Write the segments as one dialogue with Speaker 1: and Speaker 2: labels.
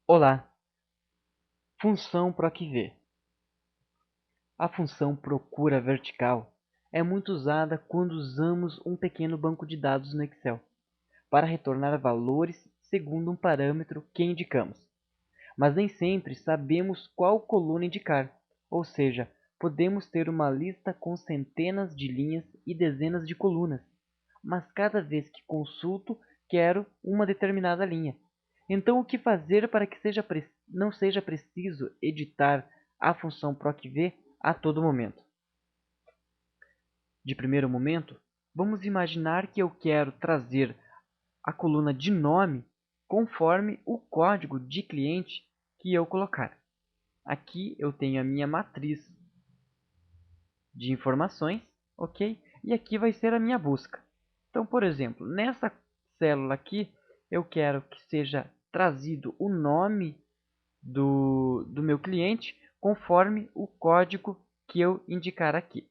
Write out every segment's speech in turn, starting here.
Speaker 1: Olá, função PROC-V. A função procura vertical é muito usada quando usamos um pequeno banco de dados no Excel para retornar valores segundo um parâmetro que indicamos. Mas nem sempre sabemos qual coluna indicar, ou seja, podemos ter uma lista com centenas de linhas e dezenas de colunas, mas cada vez que consulto quero uma determinada linha. Então, o que fazer para que não seja preciso editar a função PROC-V a todo momento? De primeiro momento, vamos imaginar que eu quero trazer a coluna de nome conforme o código de cliente que eu colocar. Aqui eu tenho a minha matriz de informações, ok? E aqui vai ser a minha busca. Então, por exemplo, nessa célula aqui, eu quero que seja trazido o nome do meu cliente conforme o código que eu indicar aqui.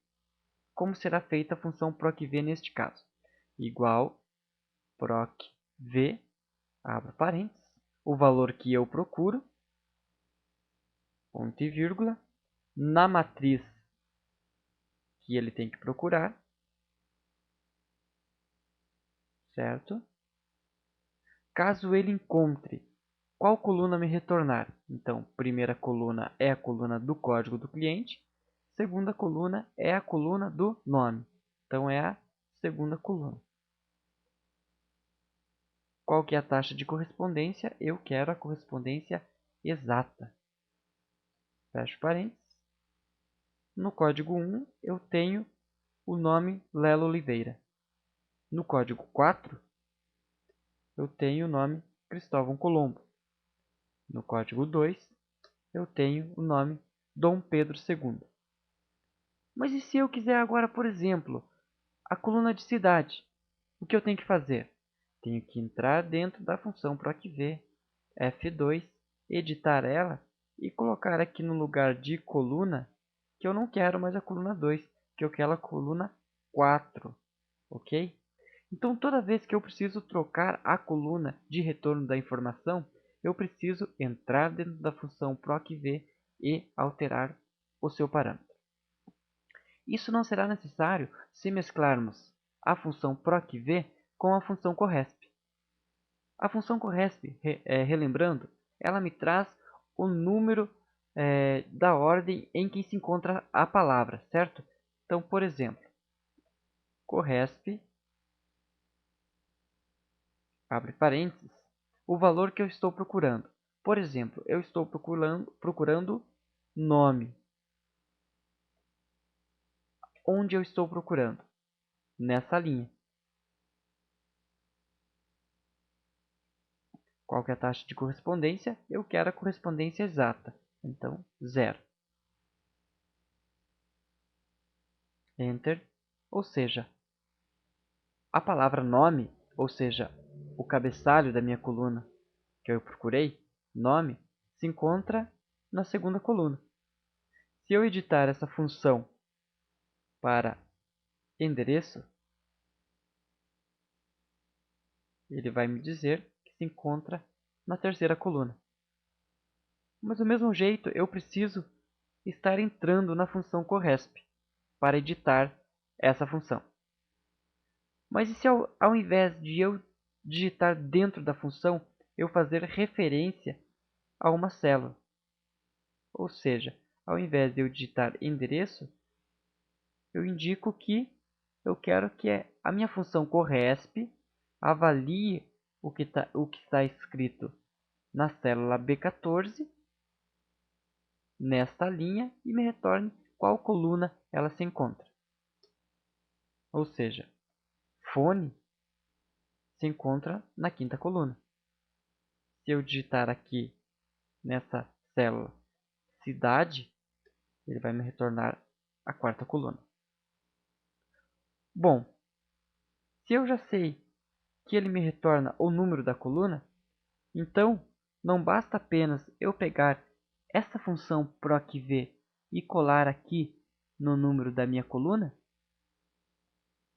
Speaker 1: Como será feita a função PROC-V neste caso? Igual PROC-V, abro parênteses, o valor que eu procuro, ponto e vírgula, na matriz que ele tem que procurar, certo? Caso ele encontre qual coluna me retornar, então, primeira coluna é a coluna do código do cliente, segunda coluna é a coluna do nome, então é a segunda coluna. Qual que é a taxa de correspondência? Eu quero a correspondência exata. Fecho parênteses. No código 1 eu tenho o nome Lelo Oliveira. No código 4 eu tenho o nome Cristóvão Colombo. No código 2 eu tenho o nome Dom Pedro II. Mas e se eu quiser agora, por exemplo, a coluna de cidade? O que eu tenho que fazer? Tenho que entrar dentro da função PROC-V, F2, editar ela e colocar aqui no lugar de coluna, que eu não quero mais a coluna 2, que eu quero a coluna 4, ok? Então, toda vez que eu preciso trocar a coluna de retorno da informação, eu preciso entrar dentro da função PROC-V e alterar o seu parâmetro. Isso não será necessário se mesclarmos a função PROC-V com a função CORRESP. A função CORRESP, relembrando, ela me traz o número da ordem em que se encontra a palavra, certo? Então, por exemplo, CORRESP, abre parênteses, o valor que eu estou procurando. Por exemplo, eu estou procurando nome. Onde eu estou procurando? Nessa linha. Qual que é a taxa de correspondência? Eu quero a correspondência exata. Então, 0. Enter. Ou seja, a palavra nome, ou seja, o cabeçalho da minha coluna que eu procurei, nome, se encontra na segunda coluna. Se eu editar essa função para endereço, ele vai me dizer que se encontra na terceira coluna. Mas do mesmo jeito, eu preciso estar entrando na função CORRESP para editar essa função. Mas e se ao invés de eu digitar dentro da função, eu fazer referência a uma célula? Ou seja, ao invés de eu digitar endereço, eu indico que eu quero que a minha função CORRESP avalie o que está escrito na célula B14 nesta linha e me retorne qual coluna ela se encontra. Ou seja, fone se encontra na quinta coluna. Se eu digitar aqui nessa célula cidade, ele vai me retornar a quarta coluna. Bom, se eu já sei que ele me retorna o número da coluna, então não basta apenas eu pegar essa função PROC-V e colar aqui no número da minha coluna.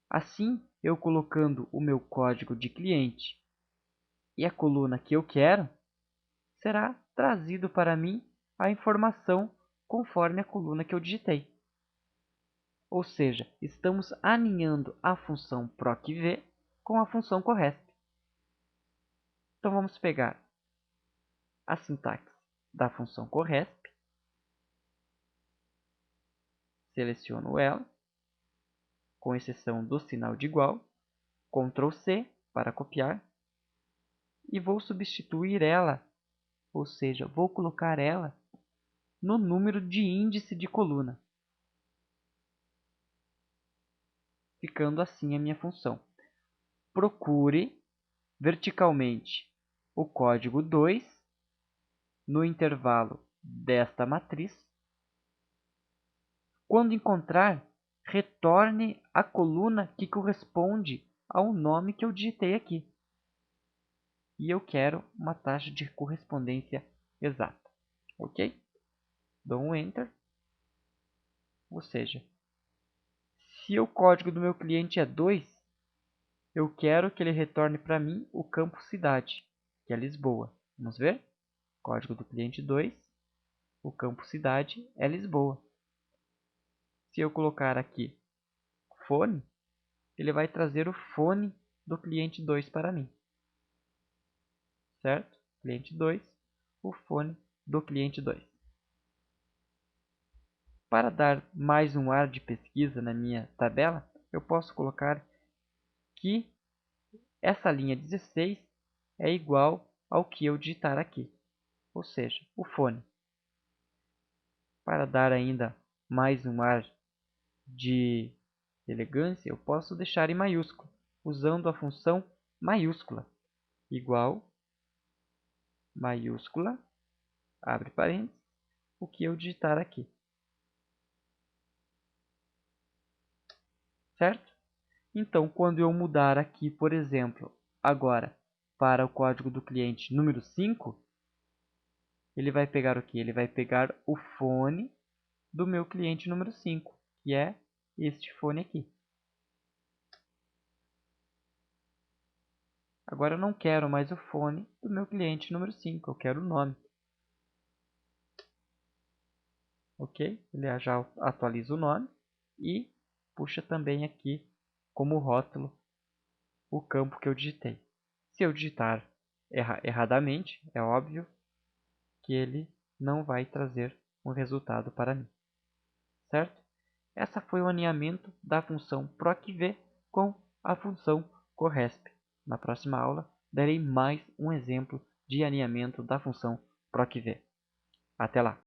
Speaker 1: Assim, eu colocando o meu código de cliente e a coluna que eu quero, será trazido para mim a informação conforme a coluna que eu digitei. Ou seja, estamos alinhando a função procv com a função corresp. Então vamos pegar a sintaxe da função corresp, seleciono ela, com exceção do sinal de igual, Ctrl C para copiar, e vou substituir ela, ou seja, vou colocar ela no número de índice de coluna, ficando assim a minha função. Procure verticalmente o código 2 no intervalo desta matriz. Quando encontrar, retorne a coluna que corresponde ao nome que eu digitei aqui. E eu quero uma taxa de correspondência exata. Ok? Dou um Enter. Ou seja, se o código do meu cliente é 2, eu quero que ele retorne para mim o campo cidade, que é Lisboa. Vamos ver? Código do cliente 2, o campo cidade é Lisboa. Se eu colocar aqui fone, ele vai trazer o fone do cliente 2 para mim. Certo? Cliente 2, o fone do cliente 2. Para dar mais um ar de pesquisa na minha tabela, eu posso colocar que essa linha 16 é igual ao que eu digitar aqui, ou seja, o fone. Para dar ainda mais um ar de elegância, eu posso deixar em maiúsculo, usando a função maiúscula, igual, maiúscula, abre parênteses, o que eu digitar aqui. Certo? Então, quando eu mudar aqui, por exemplo, agora para o código do cliente número 5, ele vai pegar o quê? Ele vai pegar o fone do meu cliente número 5, que é este fone aqui. Agora eu não quero mais o fone do meu cliente número 5, eu quero o nome. Ok? Ele já atualiza o nome e puxa também aqui como rótulo o campo que eu digitei. Se eu digitar erradamente, é óbvio que ele não vai trazer um resultado para mim. Certo? Essa foi o alinhamento da função procv com a função corresp. Na próxima aula, darei mais um exemplo de alinhamento da função procv. Até lá!